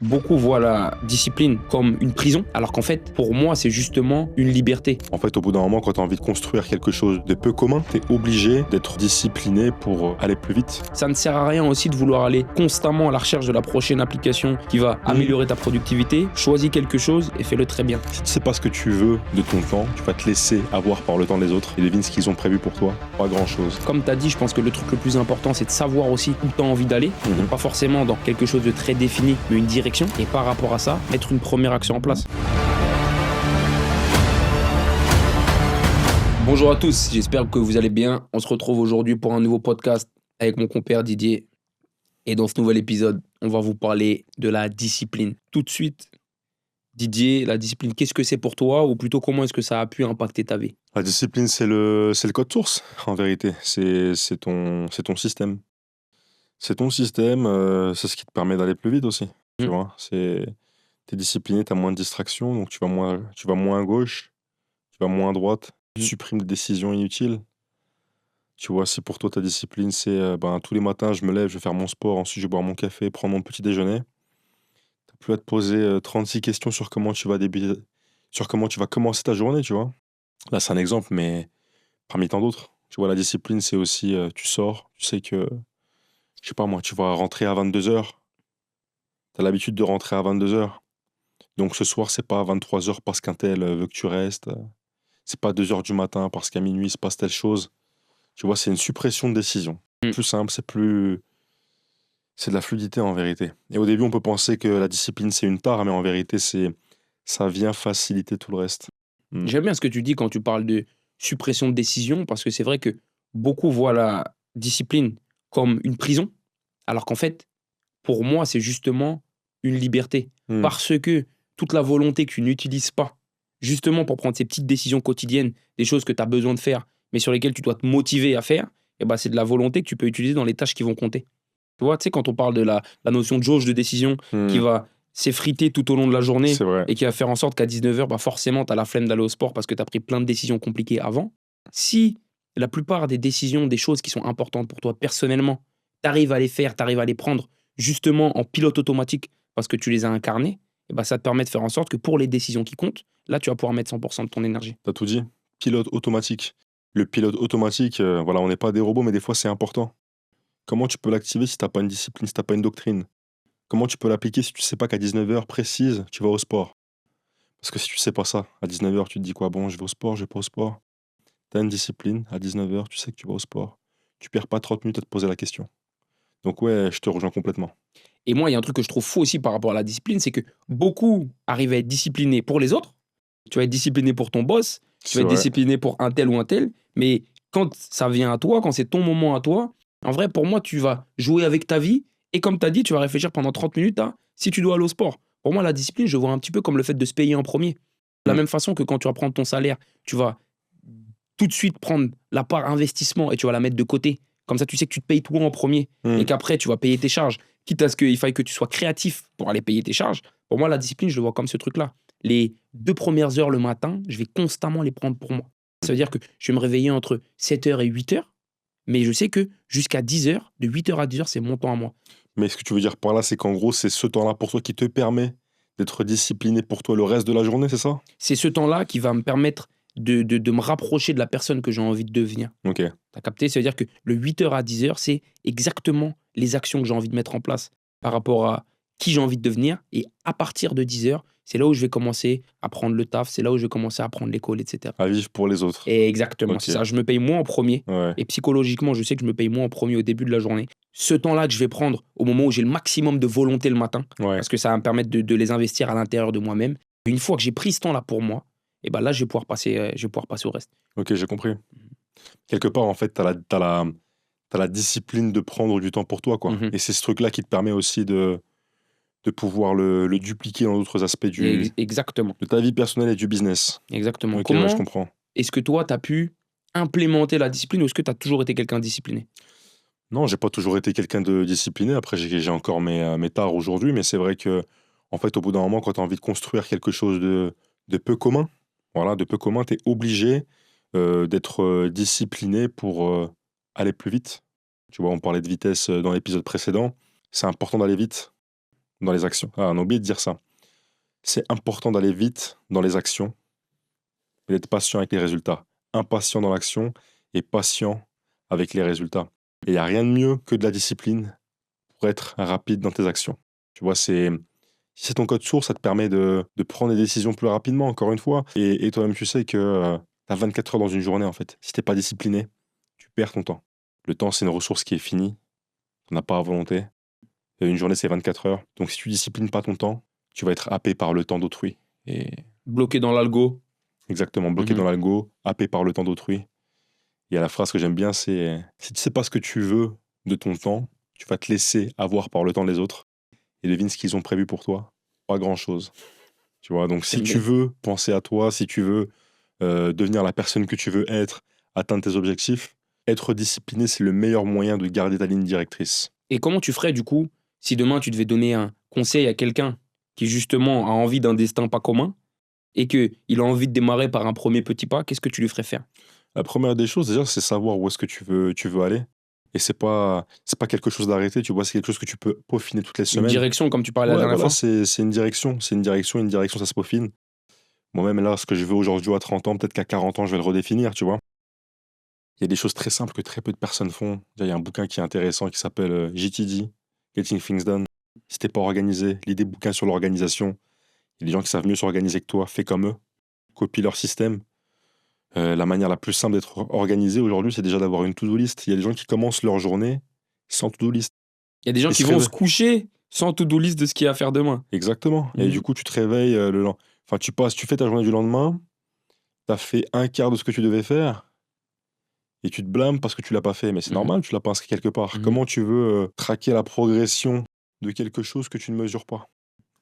Beaucoup voient la discipline comme une prison, alors qu'en fait, pour moi, c'est justement une liberté. En fait, au bout d'un moment, quand tu as envie de construire quelque chose de peu commun, tu es obligé d'être discipliné pour aller plus vite. Ça ne sert à rien aussi de vouloir aller constamment à la recherche de la prochaine application qui va améliorer ta productivité. Choisis quelque chose et fais-le très bien. Si tu sais pas ce que tu veux de ton temps, tu vas te laisser avoir par le temps des autres. Et devine ce qu'ils ont prévu pour toi. Pas grand-chose. Comme tu as dit, je pense que le truc le plus important, c'est de savoir aussi où tu as envie d'aller. Donc pas forcément dans quelque chose de très défini, mais une direction. Et par rapport à ça, mettre une première action en place. Bonjour à tous, j'espère que vous allez bien. On se retrouve aujourd'hui pour un nouveau podcast avec mon compère Didier. Et dans ce nouvel épisode, on va vous parler de la discipline. Tout de suite, Didier, la discipline, qu'est-ce que c'est pour toi? Ou plutôt, comment est-ce que ça a pu impacter ta vie? La discipline, c'est le code source, en vérité. C'est ton système. C'est ton système, c'est ce qui te permet d'aller plus vite aussi. Tu vois, t'es discipliné, t'as moins de distractions, donc tu vas moins à gauche, tu vas moins à droite, tu supprimes des décisions inutiles. Tu vois, si pour toi ta discipline, c'est tous les matins, je me lève, je vais faire mon sport, ensuite je vais boire mon café, prendre mon petit déjeuner. T'as plus à te poser 36 questions sur comment tu vas sur comment tu vas commencer ta journée, tu vois. Là, c'est un exemple, mais parmi tant d'autres. Tu vois, la discipline, c'est aussi, tu sors, tu sais que, je sais pas moi, tu vas rentrer à 22h. T'as l'habitude de rentrer à 22h. Donc ce soir, c'est pas à 23h parce qu'un tel veut que tu restes. C'est pas 2h du matin parce qu'à minuit, il se passe telle chose. Tu vois, c'est une suppression de décision. Plus simple, c'est de la fluidité en vérité. Et au début, on peut penser que la discipline, c'est une tare, mais en vérité, ça vient faciliter tout le reste. J'aime bien ce que tu dis quand tu parles de suppression de décision, parce que c'est vrai que beaucoup voient la discipline comme une prison, alors qu'en fait, pour moi, c'est justement une liberté. Mmh. Parce que toute la volonté que tu n'utilises pas, justement pour prendre ces petites décisions quotidiennes, des choses que tu as besoin de faire, mais sur lesquelles tu dois te motiver à faire, et ben c'est de la volonté que tu peux utiliser dans les tâches qui vont compter. Tu vois, tu sais, quand on parle de la notion de jauge de décision qui Mmh. va s'effriter tout au long de la journée C'est vrai. et qui va faire en sorte qu'à 19h, bah forcément, tu as la flemme d'aller au sport parce que tu as pris plein de décisions compliquées avant. Si la plupart des décisions, des choses qui sont importantes pour toi personnellement, tu arrives à les faire, tu arrives à les prendre justement en pilote automatique parce que tu les as incarnées, et bah ça te permet de faire en sorte que pour les décisions qui comptent, là, tu vas pouvoir mettre 100% de ton énergie. T'as tout dit. Pilote automatique. Le pilote automatique, voilà, on n'est pas des robots, mais des fois, c'est important. Comment tu peux l'activer si t'as pas une discipline, si t'as pas une doctrine? Comment tu peux l'appliquer si tu sais pas qu'à 19h précise, tu vas au sport? Parce que si tu sais pas ça, à 19h, tu te dis quoi? Bon, je vais au sport, je vais pas au sport. Tu as une discipline, à 19h, tu sais que tu vas au sport. Tu perds pas 30 minutes à te poser la question. Donc ouais, je te rejoins complètement. Et moi, il y a un truc que je trouve fou aussi par rapport à la discipline, c'est que beaucoup arrivent à être disciplinés pour les autres. Tu vas être discipliné pour ton boss, tu vas C'est être vrai. discipliné pour un tel ou un tel, mais quand ça vient à toi, quand c'est ton moment à toi, en vrai, pour moi, tu vas jouer avec ta vie et comme tu as dit, tu vas réfléchir pendant 30 minutes à si tu dois aller au sport. Pour moi, la discipline, je vois un petit peu comme le fait de se payer en premier. De la Mmh. même façon que quand tu vas prendre ton salaire, tu vas tout de suite prendre la part investissement et tu vas la mettre de côté. Comme ça, tu sais que tu te payes toi en premier Mmh. et qu'après, tu vas payer tes charges. Quitte à ce qu'il faille que tu sois créatif pour aller payer tes charges. Pour moi, la discipline, je le vois comme ce truc-là. Les 2 premières heures le matin, je vais constamment les prendre pour moi. Ça veut dire que je vais me réveiller entre 7h et 8h, mais je sais que jusqu'à 10h, de 8h à 10h, c'est mon temps à moi. Mais ce que tu veux dire par là, c'est qu'en gros, c'est ce temps-là pour toi qui te permet d'être discipliné pour toi le reste de la journée, c'est ça? C'est ce temps-là qui va me permettre de me rapprocher de la personne que j'ai envie de devenir. OK. T'as capté? Ça veut dire que le 8h à 10h, c'est exactement les actions que j'ai envie de mettre en place par rapport à qui j'ai envie de devenir. Et à partir de 10h, c'est là où je vais commencer à prendre le taf, c'est là où je vais commencer à prendre l'école, etc. À vivre pour les autres. Et exactement, OK. c'est ça. Je me paye moi en premier. Ouais. Et psychologiquement, je sais que je me paye moi en premier au début de la journée. Ce temps-là que je vais prendre au moment où j'ai le maximum de volonté le matin, Ouais. parce que ça va me permettre de les investir à l'intérieur de moi-même. Une fois que j'ai pris ce temps-là pour moi, et ben là, je vais pouvoir passer au reste. OK, j'ai compris. Quelque part, en fait, t'as la discipline de prendre du temps pour toi, quoi. Mhm. Et c'est ce truc-là qui te permet aussi de pouvoir le dupliquer dans d'autres aspects Exactement. de ta vie personnelle et du business. Exactement. OK, ouais, je Comment comprends. est-ce que toi, tu as pu implémenter la discipline ou est-ce que tu as toujours été quelqu'un de discipliné? Non, j'ai pas toujours été quelqu'un de discipliné. Après, j'ai encore mes tares aujourd'hui, mais c'est vrai que, en fait, au bout d'un moment, quand tu as envie de construire quelque chose de peu commun, voilà, de peu commun, tu es obligé d'être discipliné pour aller plus vite. Tu vois, on parlait de vitesse dans l'épisode précédent. C'est important d'aller vite. dans les actions. Ah, on a oublié de dire ça. C'est important d'aller vite dans les actions et d'être patient avec les résultats. Impatient dans l'action et patient avec les résultats. Et il n'y a rien de mieux que de la discipline pour être rapide dans tes actions. Tu vois, si c'est ton code source, ça te permet de prendre des décisions plus rapidement, encore une fois. Et toi-même, tu sais que tu as 24 heures dans une journée, en fait. Si tu n'es pas discipliné, tu perds ton temps. Le temps, c'est une ressource qui est finie. On n'a pas à volonté. Une journée, c'est 24 heures. Donc, si tu disciplines pas ton temps, tu vas être happé par le temps d'autrui. Et Bloqué dans l'algo. exactement, bloqué dans l'algo, happé par le temps d'autrui. Et la phrase que j'aime bien, c'est si tu sais pas ce que tu veux de ton temps, tu vas te laisser avoir par le temps des autres. Et devine ce qu'ils ont prévu pour toi. Pas grand-chose. Tu vois, donc si tu veux penser à toi, si tu veux devenir la personne que tu veux être, atteindre tes objectifs, être discipliné, c'est le meilleur moyen de garder ta ligne directrice. Et comment tu ferais du coup si demain tu devais donner un conseil à quelqu'un qui justement a envie d'un destin pas commun et qu'il a envie de démarrer par un premier petit pas, qu'est-ce que tu lui ferais faire? La première des choses, déjà, c'est savoir où est-ce que tu veux aller. Et c'est pas quelque chose d'arrêté, tu vois, c'est quelque chose que tu peux peaufiner toutes les Une semaines. direction comme tu parlais la Ouais, dernière voilà, fois? c'est une direction. C'est une direction, ça se peaufine. Moi-même, là, ce que je veux aujourd'hui à 30 ans, peut-être qu'à 40 ans, je vais le redéfinir, tu vois. Il y a des choses très simples que très peu de personnes font. Déjà, il y a un bouquin qui est intéressant qui s'appelle GTD, Getting Things Done. Si t'es pas organisé, lis des bouquins sur l'organisation. Il y a des gens qui savent mieux s'organiser que toi, fais comme eux, copie leur système. La manière la plus simple d'être organisé aujourd'hui, c'est déjà d'avoir une to-do list. Il y a des gens qui commencent leur journée sans to-do list. Il y a des gens Ils qui se vont se réveillent. coucher sans to-do list de ce qu'il y a à faire demain. Exactement. Et du coup, tu te réveilles enfin, tu fais ta journée du lendemain, tu as fait un quart de ce que tu devais faire, et tu te blâmes parce que tu l'as pas fait. Mais c'est normal, tu l'as pas inscrit quelque part. Comment tu veux traquer la progression de quelque chose que tu ne mesures pas?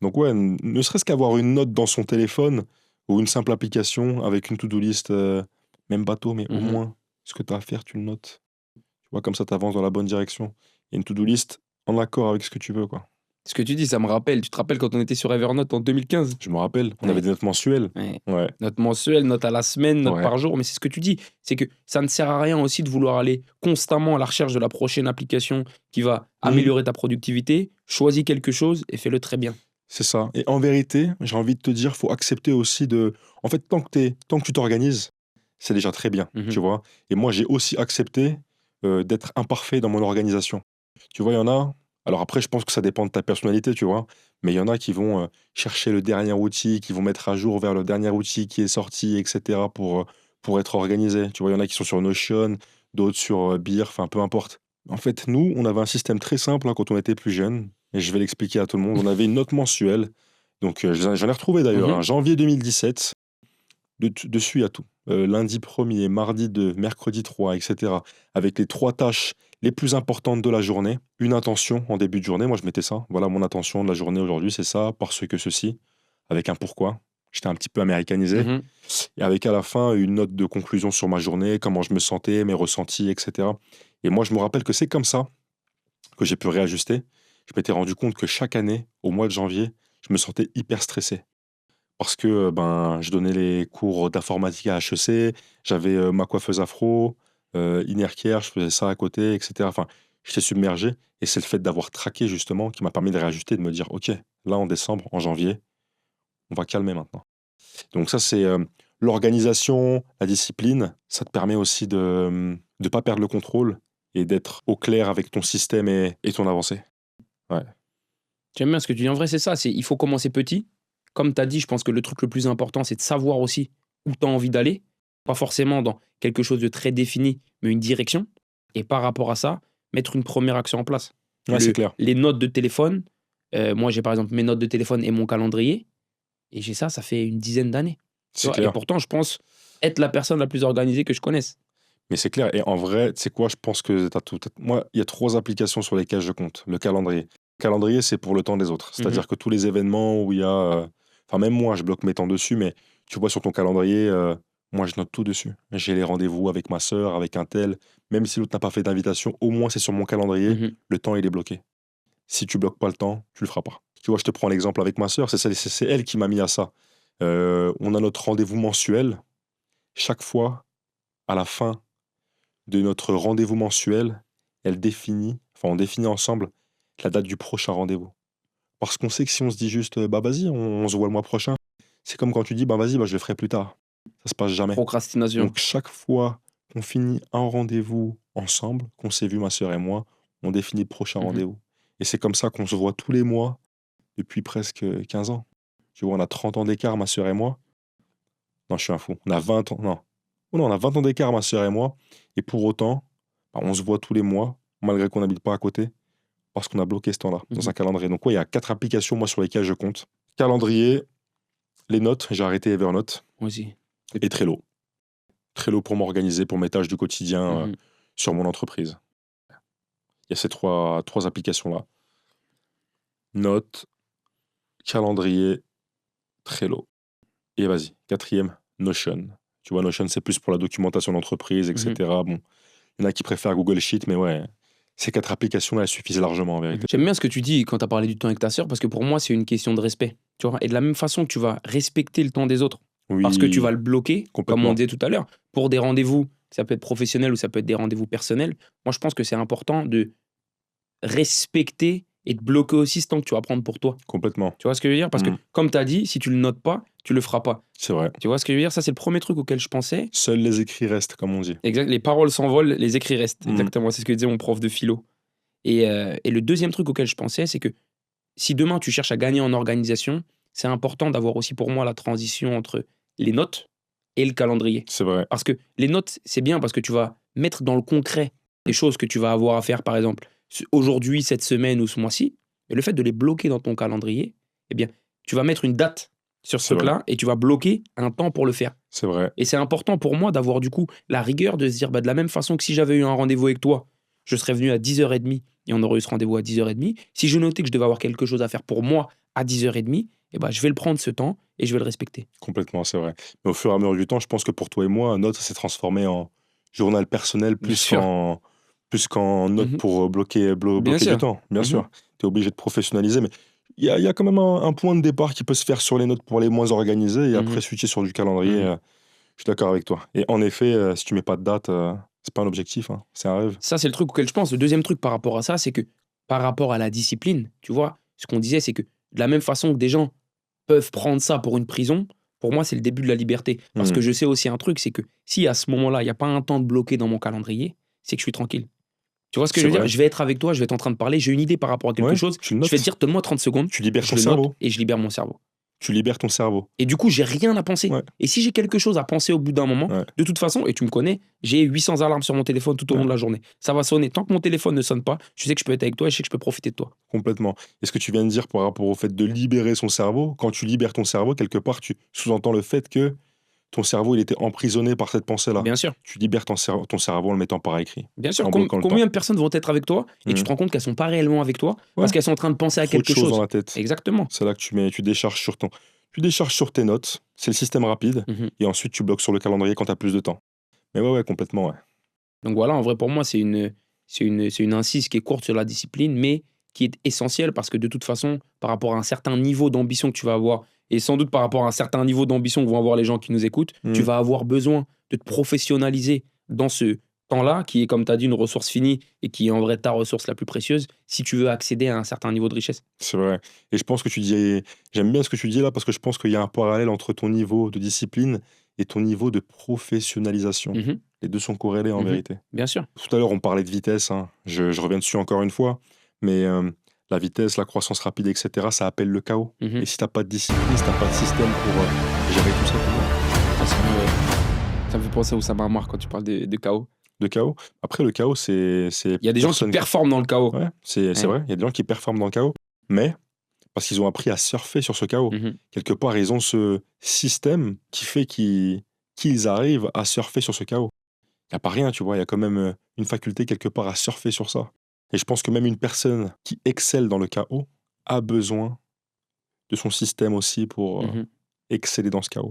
Donc ouais, ne serait-ce qu'avoir une note dans son téléphone ou une simple application avec une to-do list, même bateau, mais au moins, ce que tu as à faire, tu le notes. Tu vois, comme ça, tu avances dans la bonne direction. Il y a une to-do list en accord avec ce que tu veux, quoi. Ce que tu dis, ça me rappelle. Tu te rappelles quand on était sur Evernote en 2015? Je me rappelle, on avait Ouais. des notes mensuelles. Ouais. Ouais, Note mensuelle, note à la semaine, note ouais. par jour. Mais c'est ce que tu dis. C'est que ça ne sert à rien aussi de vouloir aller constamment à la recherche de la prochaine application qui va améliorer ta productivité. Choisis quelque chose et fais-le très bien. C'est ça. Et en vérité, j'ai envie de te dire, faut accepter aussi de. En fait, tant que tu t'organises, c'est déjà très bien, tu vois. Et moi, j'ai aussi accepté d'être imparfait dans mon organisation. Tu vois, il y en a. Alors après, je pense que ça dépend de ta personnalité, tu vois. Mais il y en a qui vont chercher le dernier outil, qui vont mettre à jour vers le dernier outil qui est sorti, etc. Pour être organisé. Tu vois, il y en a qui sont sur Notion, d'autres sur Beer, enfin peu importe. En fait, nous, on avait un système très simple quand on était plus jeune. Et je vais l'expliquer à tout le monde. On avait une note mensuelle. Donc, j'en ai retrouvé d'ailleurs, Mhm. janvier 2017. Dessus, il y a tout. Lundi 1er, mardi 2, mercredi 3, etc. Avec les 3 tâches les plus importantes de la journée. Une intention en début de journée. Moi, je mettais ça. Voilà, mon intention de la journée aujourd'hui, c'est ça, parce que ceci. Avec un pourquoi. J'étais un petit peu américanisé. Mhm. Et avec à la fin une note de conclusion sur ma journée, comment je me sentais, mes ressentis, etc. Et moi, je me rappelle que c'est comme ça que j'ai pu réajuster. Je m'étais rendu compte que chaque année, au mois de janvier, je me sentais hyper stressé. Parce que ben, je donnais les cours d'informatique à HEC, j'avais ma coiffeuse afro, Innercare, je faisais ça à côté, etc. Enfin, j'étais submergé. Et c'est le fait d'avoir traqué justement qui m'a permis de réajuster, de me dire, OK, là en décembre, en janvier, on va calmer maintenant. Donc ça, c'est l'organisation, la discipline. Ça te permet aussi de ne pas perdre le contrôle et d'être au clair avec ton système et ton avancée. Ouais. J'aime bien ce que tu dis. En vrai, c'est ça. Il faut commencer petit. Comme tu as dit, je pense que le truc le plus important, c'est de savoir aussi où tu as envie d'aller. Pas forcément dans quelque chose de très défini, mais une direction. Et par rapport à ça, mettre une première action en place. Ouais, c'est clair. Les notes de téléphone. Moi, j'ai par exemple mes notes de téléphone et mon calendrier. Et j'ai ça, ça fait une dizaine d'années. Tu C'est vois. Et clair. pourtant, je pense être la personne la plus organisée que je connaisse. Mais c'est clair. Et en vrai, tu sais quoi, je pense que t'as tout. Moi, il y a 3 applications sur lesquelles je compte. Le calendrier. Le calendrier, c'est pour le temps des autres. C'est-à-dire que tous les événements où il y a. Enfin, même moi, je bloque mes temps dessus, mais tu vois, sur ton calendrier, moi, je note tout dessus. J'ai les rendez-vous avec ma sœur, avec un tel. Même si l'autre n'a pas fait d'invitation, au moins, c'est sur mon calendrier. Mhm. Le temps, il est bloqué. Si tu bloques pas le temps, tu le feras pas. Tu vois, je te prends l'exemple avec ma sœur. C'est elle qui m'a mis à ça. On a notre rendez-vous mensuel. Chaque fois, à la fin de notre rendez-vous mensuel, on définit ensemble la date du prochain rendez-vous. Parce qu'on sait que si on se dit juste, bah vas-y, on se voit le mois prochain, c'est comme quand tu dis, bah vas-y, bah je le ferai plus tard. Ça se passe jamais. Procrastination. Donc chaque fois qu'on finit un rendez-vous ensemble, qu'on s'est vu ma sœur et moi, on définit le prochain Mhm. rendez-vous. Et c'est comme ça qu'on se voit tous les mois depuis presque 15 ans. Tu vois, on a 30 ans d'écart, ma sœur et moi. Non, je suis un fou. On a 20 ans. Non. Oh non, on a 20 ans d'écart, ma sœur et moi. Et pour autant, bah, on se voit tous les mois, malgré qu'on n'habite pas à côté, parce qu'on a bloqué ce temps-là dans Mhm. un calendrier. Donc, ouais, il y a 4 applications, moi, sur lesquelles je compte. Calendrier, les notes, j'ai arrêté Evernote, Moi aussi. et Trello. Trello pour m'organiser, pour mes tâches du quotidien Mhm. sur mon entreprise. Il y a ces trois applications-là. Notes, calendrier, Trello. Et vas-y, quatrième, Notion. Tu vois, Notion, c'est plus pour la documentation d'entreprise, Mhm. etc. Bon, il y en a qui préfèrent Google Sheet, mais ouais, ces 4 applications-là, elles suffisent largement en vérité. J'aime bien ce que tu dis quand tu as parlé du temps avec ta sœur, parce que pour moi, c'est une question de respect. Tu vois, et de la même façon que tu vas respecter le temps des autres, parce que tu vas Oui, le bloquer, comme on complètement. disait tout à l'heure, pour des rendez-vous, ça peut être professionnel ou ça peut être des rendez-vous personnels. Moi, je pense que c'est important de respecter et de bloquer aussi ce temps que tu vas prendre pour toi. Complètement. Tu vois ce que je veux dire? Parce que, Mm, comme tu as dit, si tu le notes pas, tu le feras pas. c'est vrai. Tu vois ce que je veux dire? Ça, c'est le premier truc auquel je pensais. Seuls les écrits restent, comme on dit. Exact, les paroles s'envolent, les écrits restent. Mm, Exactement, c'est ce que disait mon prof de philo. Et le deuxième truc auquel je pensais, c'est que si demain tu cherches à gagner en organisation, c'est important d'avoir aussi pour moi la transition entre les notes et le calendrier. c'est vrai. Parce que les notes, c'est bien parce que tu vas mettre dans le concret des choses que tu vas avoir à faire, par exemple, aujourd'hui, cette semaine ou ce mois-ci. Et le fait de les bloquer dans ton calendrier, eh bien, tu vas mettre une date sur ce C'est vrai. truc-là et tu vas bloquer un temps pour le faire. C'est vrai. Et c'est important pour moi d'avoir du coup la rigueur de se dire, bah, de la même façon que si j'avais eu un rendez-vous avec toi, je serais venu à 10h30 et on aurait eu ce rendez-vous à 10h30. Si je notais que je devais avoir quelque chose à faire pour moi à 10h30, eh ben, je vais le prendre ce temps et je vais le respecter. Complètement, c'est vrai. Mais au fur et à mesure du temps, je pense que pour toi et moi, note, ça s'est transformé en journal personnel Bien sûr. plus qu'en note Mhm. pour Bien bloquer du sûr. temps. Bien Mhm. sûr, tu es obligé de professionnaliser, mais il y a quand même un point de départ qui peut se faire sur les notes pour les moins organisés et après Mhm. switcher sur du calendrier. Mhm. Je suis d'accord avec toi. Et en effet, si tu mets pas de date, c'est pas un objectif, hein, c'est un rêve. Ça, c'est le truc auquel je pense. Le deuxième truc par rapport à ça, c'est que par rapport à la discipline, tu vois, ce qu'on disait, c'est que de la même façon que des gens peuvent prendre ça pour une prison, pour moi, c'est le début de la liberté. Parce Hmm. que je sais aussi un truc, c'est que si à ce moment-là, il n'y a pas un temps de bloqué dans mon calendrier, c'est que je suis tranquille. Tu vois ce que je C'est veux dire? vrai. Je vais être avec toi, je vais être en train de parler, j'ai une idée par rapport à quelque Ouais, chose, tu le je vais te notes. dire, donne-moi 30 secondes, Tu libères je ton le note cerveau. et je libère mon cerveau. Tu libères ton cerveau. Et du coup, j'ai rien à penser. Ouais, Et si j'ai quelque chose à penser au bout d'un moment, ouais, de toute façon, et tu me connais, j'ai 800 alarmes sur mon téléphone tout au long ouais. de la journée. Ça va sonner. Tant que mon téléphone ne sonne pas, je sais que je peux être avec toi et je sais que je peux profiter de toi. Complètement. Et ce que tu viens de dire par rapport au fait de libérer son cerveau, quand tu libères ton cerveau, quelque part, tu sous-entends le fait que ton cerveau, il était emprisonné par cette pensée-là. Bien sûr. Tu libères ton cerveau en le mettant par écrit, Bien sûr. en bloquant le temps. Combien de personnes vont être avec toi et tu Mhm. te rends compte qu'elles sont pas réellement avec toi Ouais, parce qu'elles sont en train de penser à trop de quelque choses dans chose. la tête. Exactement. C'est là que tu décharges sur tes notes. C'est le système rapide. Mhm. Et ensuite, tu bloques sur le calendrier quand tu as plus de temps. Mais ouais, complètement, ouais. Donc voilà, en vrai, pour moi, c'est une incise qui est courte sur la discipline, mais qui est essentielle parce que de toute façon, par rapport à un certain niveau d'ambition que tu vas avoir, et sans doute par rapport à un certain niveau d'ambition que vont avoir les gens qui nous écoutent, tu Mhm. vas avoir besoin de te professionnaliser dans ce temps-là, qui est, comme tu as dit, une ressource finie et qui est en vrai ta ressource la plus précieuse, si tu veux accéder à un certain niveau de richesse. C'est vrai. Et je pense que j'aime bien ce que tu dis là parce que je pense qu'il y a un parallèle entre ton niveau de discipline et ton niveau de professionnalisation. Mhm, Les deux sont corrélés en mhm, vérité. bien sûr. Tout à l'heure, on parlait de vitesse, hein. Je reviens dessus encore une fois, mais la vitesse, la croissance rapide, etc., ça appelle le chaos. Mhm. Et si t'as pas de discipline, si t'as pas de système pour gérer tout ça, Ah, ça me fait penser à Oussama Ammar quand tu parles de chaos. de chaos. Après, le chaos, c'est Il y a des gens qui personne. performent dans le chaos. Ouais, c'est Ouais. vrai, il y a des gens qui performent dans le chaos, mais parce qu'ils ont appris à surfer sur ce chaos. Mhm. Quelque part, ils ont ce système qui fait qu'ils arrivent à surfer sur ce chaos. Il n'y a pas rien, tu vois, il y a quand même une faculté quelque part à surfer sur ça. Et je pense que même une personne qui excelle dans le chaos a besoin de son système aussi pour Mhm. exceller dans ce chaos.